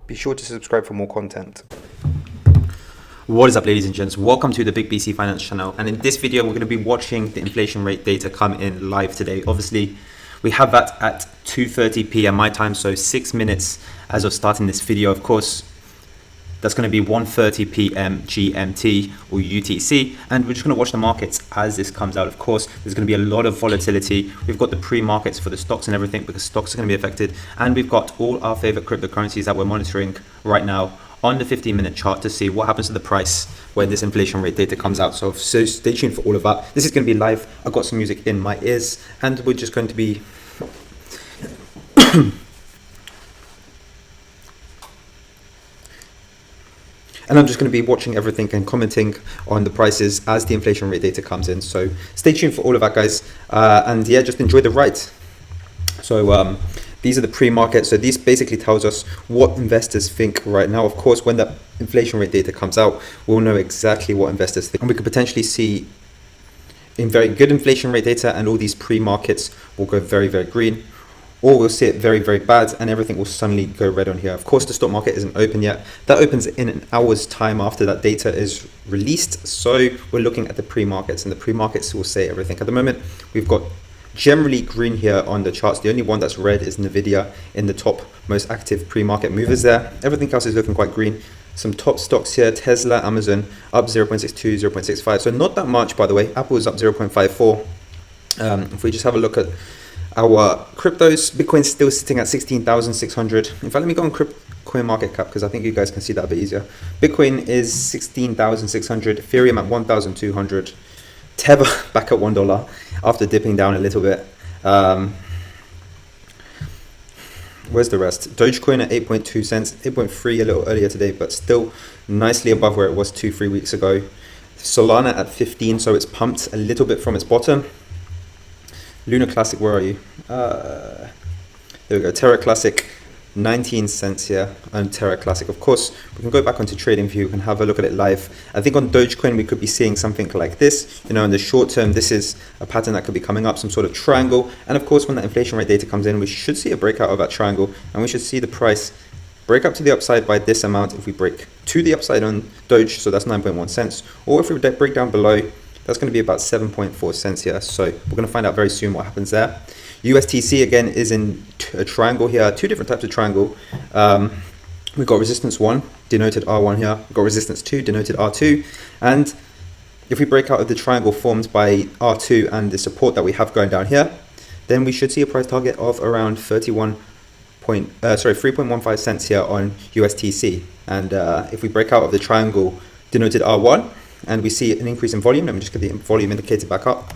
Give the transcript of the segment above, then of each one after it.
Be sure to subscribe for more content. What is up, ladies and gents? Welcome to the BigBC Finance Channel. And in this video, we're going to be watching the inflation rate data come in live today. Obviously, we have that at 2:30 p.m. my time, so 6 minutes as of starting this video. Of course, that's going to be 1:30 p.m. GMT or UTC, and we're just going to watch the markets as this comes out. Of course, there's going to be a lot of volatility. We've got the pre-markets for the stocks and everything because stocks are going to be affected, and we've got all our favorite cryptocurrencies that we're monitoring right now on the 15-minute chart to see what happens to the price when this inflation rate data comes out. So stay tuned for all of that. This is going to be live. I've got some music in my ears, and we're just going to be and I'm just going to be watching everything and commenting on the prices as the inflation rate data comes in. So stay tuned for all of that, guys. And yeah, just enjoy the ride. So these are the pre-market. So this basically tells us what investors think right now. Of course, when the inflation rate data comes out, we'll know exactly what investors think. And we could potentially see in very good inflation rate data and all these pre-markets will go very, very green. Or we'll see it very, very bad and everything will suddenly go red on here. Of course, the stock market isn't open yet. That opens in an hour's time after that data is released. So we're looking at the pre-markets, and the pre-markets will say everything. At the moment, we've got generally green here on the charts. The only one that's red is Nvidia in the top most active pre-market movers there. Everything else is looking quite green. Some top stocks here, Tesla, Amazon, up 0.62, 0.65. So not that much, by the way. Apple is up 0.54. If we just have a look at our cryptos, Bitcoin's still sitting at 16,600. In fact, let me go on Coin market cap because I think you guys can see that a bit easier. Bitcoin is 16,600, Ethereum at 1,200, Tether back at $1 after dipping down a little bit. Where's the rest? Dogecoin at 8.2 cents, 8.3 a little earlier today, but still nicely above where it was 2-3 weeks ago. Solana at 15, so it's pumped a little bit from its bottom. Luna Classic, where are you? There we go. Terra Classic, 19 cents here on Terra Classic. Of course, we can go back onto TradingView and have a look at it live. I think on Dogecoin, we could be seeing something like this. You know, in the short term, this is a pattern that could be coming up, some sort of triangle. And of course, when that inflation rate data comes in, we should see a breakout of that triangle. And we should see the price break up to the upside by this amount if we break to the upside on Doge. So that's 9.1 cents. Or if we break down below, that's going to be about 7.4 cents here. So we're going to find out very soon what happens there. USTC again is in a triangle here, two different types of triangle. We've got resistance 1, denoted R1 here. We've got resistance 2, denoted R2. And if we break out of the triangle formed by R2 and the support that we have going down here, then we should see a price target of around 3.15 cents here on USTC. And if we break out of the triangle denoted R1, and we see an increase in volume, let me just get the volume indicator back up.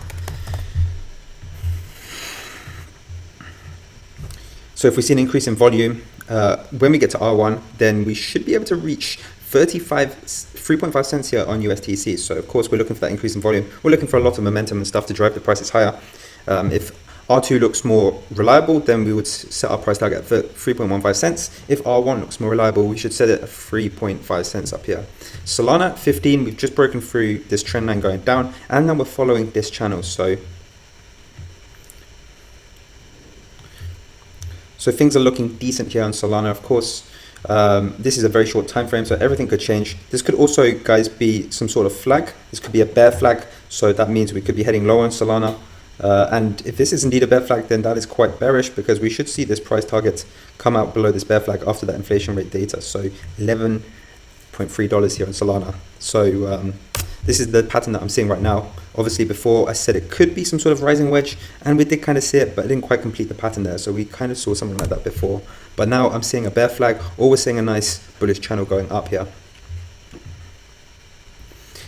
So if we see an increase in volume, when we get to R1, then we should be able to reach 3.5 cents here on USTC. So of course, we're looking for that increase in volume. We're looking for a lot of momentum and stuff to drive the prices higher. If R2 looks more reliable, then we would set our price target for 3.15 cents. If R1 looks more reliable, we should set it at 3.5 cents up here. Solana at 15, we've just broken through this trend line going down, and now we're following this channel. So things are looking decent here on Solana. Of course, this is a very short time frame, so everything could change. This could also, guys, be some sort of flag. This could be a bear flag, so that means we could be heading low on Solana. And if this is indeed a bear flag, then that is quite bearish because we should see this price target come out below this bear flag after that inflation rate data. So $11.3 here on Solana. So this is the pattern that I'm seeing right now. Obviously, before I said it could be some sort of rising wedge, and we did kind of see it, but it didn't quite complete the pattern there. So we kind of saw something like that before. But now I'm seeing a bear flag, or we're seeing a nice bullish channel going up here.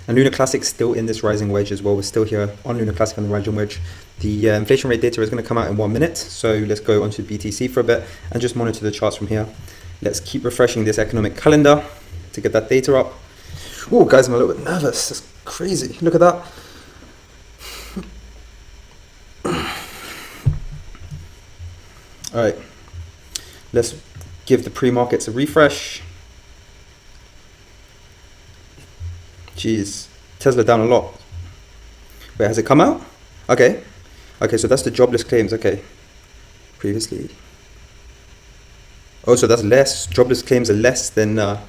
And Luna Classic still in this rising wedge as well. We're still here on Luna Classic on the rising wedge. The inflation rate data is going to come out in 1 minute. So let's go onto BTC for a bit and just monitor the charts from here. Let's keep refreshing this economic calendar to get that data up. Oh, guys, I'm a little bit nervous. That's crazy. Look at that. All right. Let's give the pre-markets a refresh. Jeez, Tesla down a lot. Wait, has it come out? Okay. Okay, so that's the jobless claims. Okay. Previously. Oh, so that's less. Jobless claims are less than. Okay,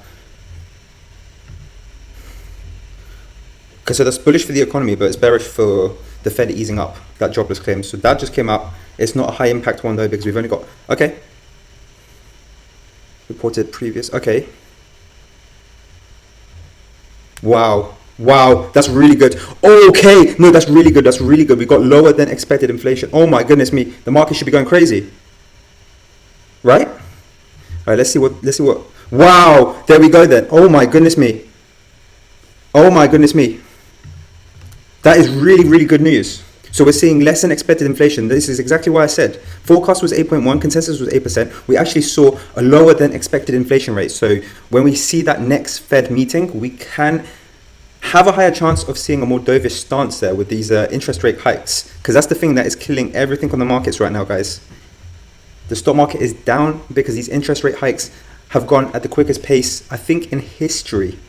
so that's bullish for the economy, but it's bearish for the Fed easing up that jobless claim. So that just came out. It's not a high impact one though, because we've only got, okay. Reported previous, okay. Wow, wow, that's really good. Okay, no, that's really good. That's really good. We got lower than expected inflation. Oh my goodness me, the market should be going crazy, right? All right, let's see what. Wow, there we go then. Oh my goodness me. Oh my goodness me. That is really, really good news. So we're seeing less than expected inflation. This is exactly what I said. Forecast was 8.1, consensus was 8%. We actually saw a lower than expected inflation rate. So when we see that next Fed meeting, we can have a higher chance of seeing a more dovish stance there with these interest rate hikes. Because that's the thing that is killing everything on the markets right now, guys. The stock market is down because these interest rate hikes have gone at the quickest pace, I think, in history.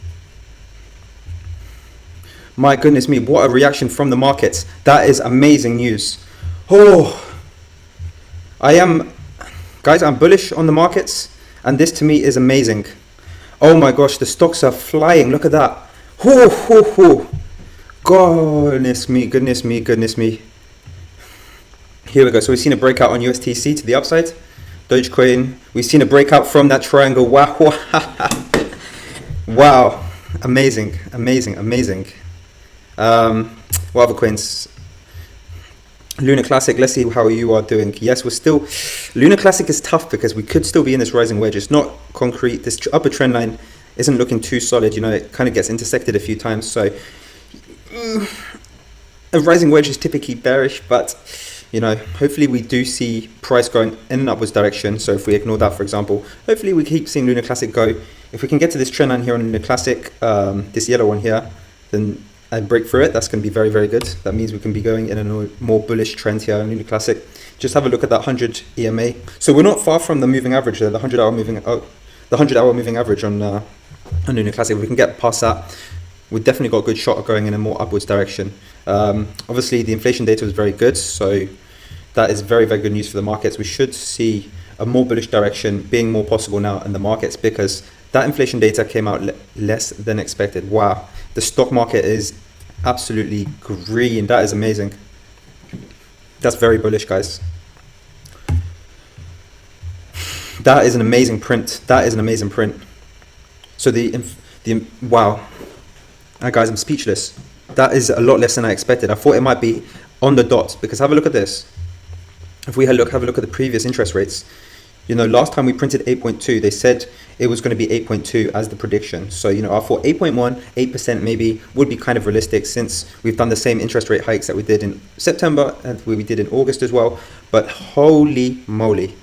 My goodness me, what a reaction from the markets. That is amazing news. Oh, guys, I'm bullish on the markets, and this to me is amazing. Oh my gosh, the stocks are flying. Look at that. Hoo, hoo, hoo. Goodness me, goodness me, goodness me. Here we go. So we've seen a breakout on USTC to the upside. Dogecoin, we've seen a breakout from that triangle. Wow. Wow. Amazing, amazing, amazing. What other coins? Lunar Classic, let's see how you are doing. Yes, we're still, Lunar Classic is tough because we could still be in this rising wedge. It's not concrete. This upper trend line isn't looking too solid. You know, it kind of gets intersected a few times. So a rising wedge is typically bearish, but you know, hopefully we do see price going in an upwards direction. So if we ignore that, for example, hopefully we keep seeing Lunar Classic go. If we can get to this trend line here on Lunar Classic, this yellow one here, then and break through it, that's going to be very, very good. That means we can be going in a more bullish trend here on Lunar Classic. Just have a look at that 100 EMA. So we're not far from the moving average there, the 100-hour moving average on Lunar Classic. If we can get past that, we've definitely got a good shot of going in a more upwards direction. Obviously, the inflation data was very good, so that is very, very good news for the markets. We should see a more bullish direction being more possible now in the markets because that inflation data came out less than expected. Wow, the stock market is absolutely green. That is amazing. That's very bullish, guys. That is an amazing print. That is an amazing print. So wow, guys, I'm speechless. That is a lot less than I expected. I thought it might be on the dot because have a look at this. If we have a look at the previous interest rates, you know, last time we printed 8.2, they said it was going to be 8.2 as the prediction. So, you know, I thought 8.1, 8% maybe would be kind of realistic since we've done the same interest rate hikes that we did in September and we did in August as well. But holy moly.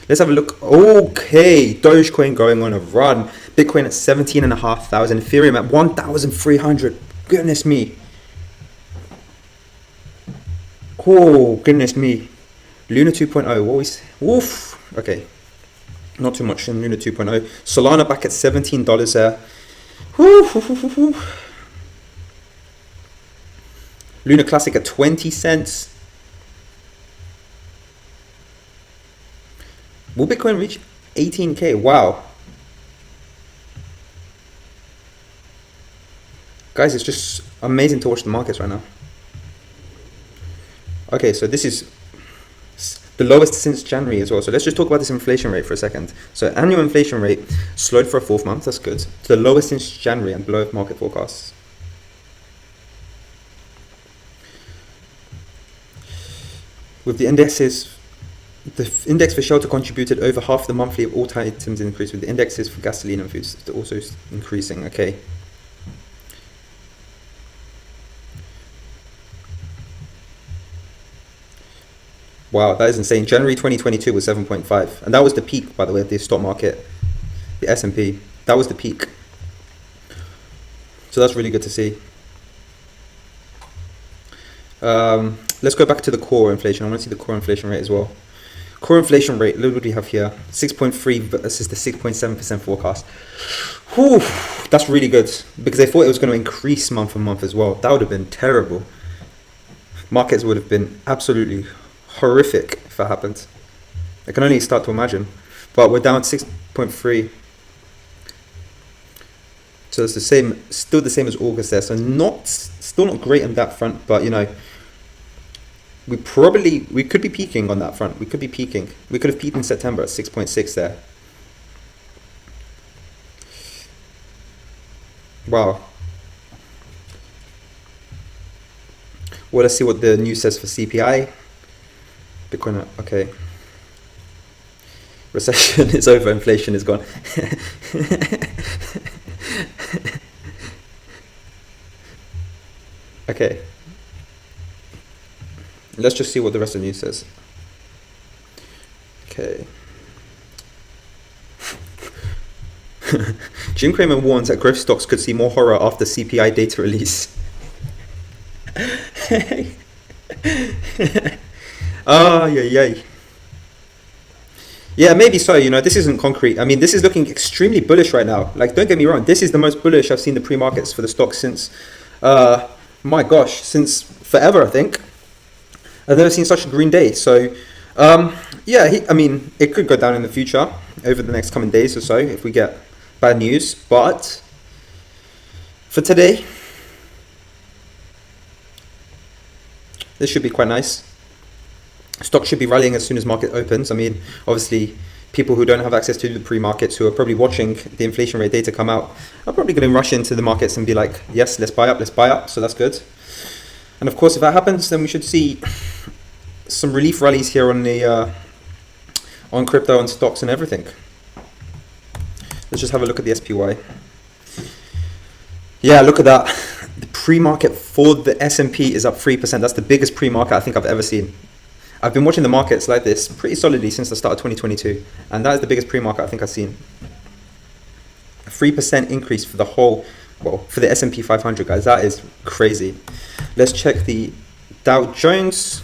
Let's have a look. Okay, Dogecoin going on a run. Bitcoin at 17,500, Ethereum at 1,300. Goodness me. Oh, goodness me. Luna 2.0, what was, woof. Okay, not too much in Luna 2.0. Solana back at $17 there. Woo. Luna Classic at 20 cents. Will Bitcoin reach 18K? Wow. Guys, it's just amazing to watch the markets right now. Okay, so this is the lowest since January as well. So let's just talk about this inflation rate for a second. So annual inflation rate slowed for a fourth month. That's good. It's the lowest since January and below market forecasts. With the indexes, the index for shelter contributed over half the monthly of all items increase, with the indexes for gasoline and foods also increasing. Okay. Wow, that is insane. January 2022 was 7.5. And that was the peak, by the way, of the stock market, the S&P. That was the peak. So that's really good to see. Let's go back to the core inflation. I want to see the core inflation rate as well. Core inflation rate, look what we have here. 6.3 versus the 6.7% forecast. Whew, that's really good because they thought it was going to increase month on month as well. That would have been terrible. Markets would have been absolutely horrific if that happened. I can only start to imagine. but we're down 6.3. So it's the same, still the same as August there. So still not great on that front, but you know, we could be peaking on that front. We could be peaking. We could have peaked in September at 6.6 there. Wow. Well, let's see what the news says for CPI. Bitcoin, okay. Recession is over, inflation is gone. Okay. Let's just see what the rest of the news says. Okay. Jim Cramer warns that growth stocks could see more horror after CPI data release. Oh, yeah. Yeah, maybe so. You know, this isn't concrete. I mean, this is looking extremely bullish right now. Like, don't get me wrong. This is the most bullish I've seen the pre-markets for the stock since, my gosh, since forever, I think. I've never seen such a green day. So, yeah, I mean, it could go down in the future over the next coming days or so if we get bad news. But for today, this should be quite nice. Stock should be rallying as soon as market opens. I mean, obviously, people who don't have access to the pre-markets, who are probably watching the inflation rate data come out, are probably going to rush into the markets and be like, yes, let's buy up. So that's good. And of course, if that happens, then we should see some relief rallies here on the on crypto and stocks and everything. Let's just have a look at the SPY. Yeah, look at that. The pre-market for the S&P is up 3%. That's the biggest pre-market I think I've ever seen. I've been watching the markets like this pretty solidly since the start of 2022, and that is the biggest pre-market I think I've seen. A 3% increase for the whole, well, for the S&P 500, guys. That is crazy. Let's check the Dow Jones,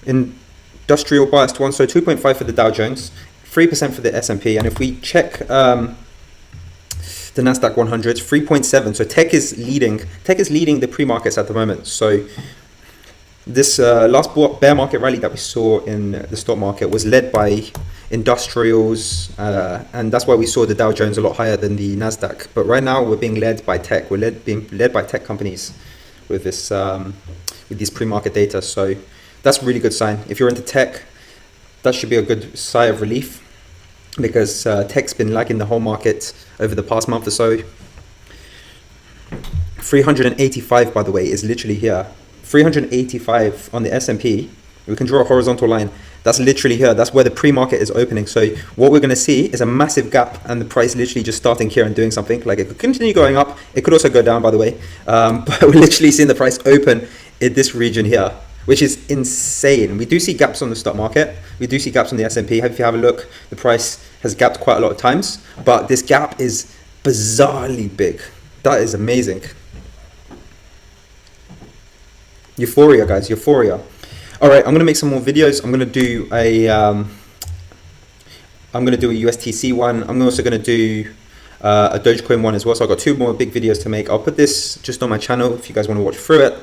industrial biased one. So 2.5 for the Dow Jones, 3% for the S&P, and if we check the Nasdaq 100, 3.7. So tech is leading the pre-markets at the moment. So this last bear market rally that we saw in the stock market was led by industrials, and that's why we saw the Dow Jones a lot higher than the Nasdaq. But right now we're being led by tech. We're being led by tech companies with this with these pre-market data. So that's a really good sign. If you're into tech, that should be a good sigh of relief, because tech's been lagging the whole market over the past month or so. 385, by the way, is literally here. 385 on the S&P. We can draw a horizontal line. That's literally here. That's where the pre-market is opening. So what we're going to see is a massive gap, and the price literally just starting here and doing something. Like, it could continue going up. It could also go down, by the way. But we're literally seeing the price open in this region here, which is insane. We do see gaps on the stock market. We do see gaps on the S&P. If you have a look, the price has gapped quite a lot of times, but this gap is bizarrely big. That is amazing. Euphoria, guys, euphoria. All right, I'm gonna make some more videos. I'm gonna do a USTC one. I'm also gonna do a Dogecoin one as well. So I've got 2 more big videos to make. I'll put this just on my channel if you guys want to watch through it.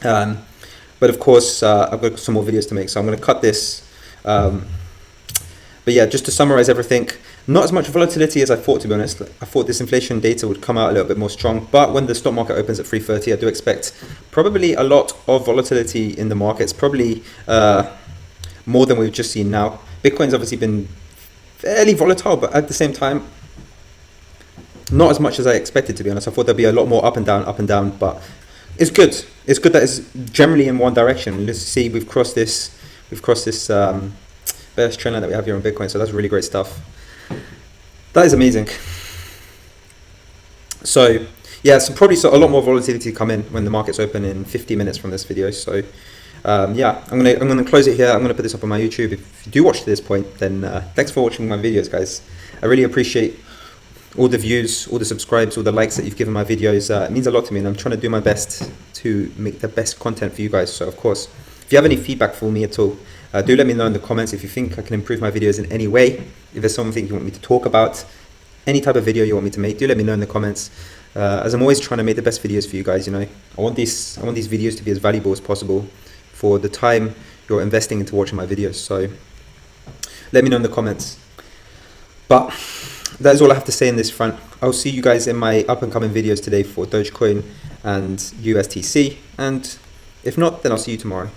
But of course, I've got some more videos to make, so I'm gonna cut this. But yeah, just to summarize everything, not as much volatility as I thought, to be honest. I thought this inflation data would come out a little bit more strong, but when the stock market opens at 3:30, I do expect probably a lot of volatility in the markets, probably more than we've just seen now. Bitcoin's obviously been fairly volatile, but at the same time, not as much as I expected, to be honest. I thought there'd be a lot more up and down, but it's good. It's good that it's generally in one direction. Let's see, we've crossed this best trend line that we have here on Bitcoin, so that's really great stuff. That is amazing. So yeah, so probably a lot more volatility come in when the market's open in 50 minutes from this video. So yeah, I'm gonna close it here. I'm gonna put this up on my YouTube. If you do watch to this point, then thanks for watching my videos, guys. I really appreciate all the views, all the subscribes, all the likes that you've given my videos. It means a lot to me, and I'm trying to do my best to make the best content for you guys. So of course, if you have any feedback for me at all, do let me know in the comments. If you think I can improve my videos in any way, if there's something you want me to talk about, any type of video you want me to make, do let me know in the comments. As I'm always trying to make the best videos for you guys, you know. I want these videos to be as valuable as possible for the time you're investing into watching my videos. So let me know in the comments. But that is all I have to say in this front. I'll see you guys in my up and coming videos today for Dogecoin and USTC, and if not, then I'll see you tomorrow.